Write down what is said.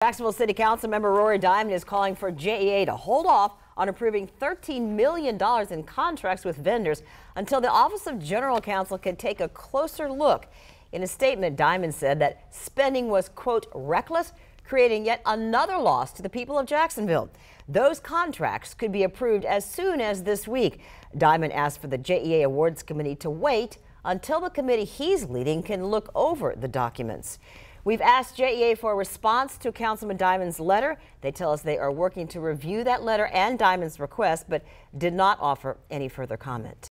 Jacksonville City Council member Rory Diamond is calling for JEA to hold off on approving $13 million in contracts with vendors until the Office of General Counsel can take a closer look. In a statement, Diamond said that spending was, quote, reckless, creating yet another loss to the people of Jacksonville. Those contracts could be approved as soon as this week. Diamond asked for the JEA Awards Committee to wait until the committee he's leading can look over the documents. We've asked JEA for a response to Councilman Diamond's letter. They tell us they are working to review that letter and Diamond's request, but did not offer any further comment.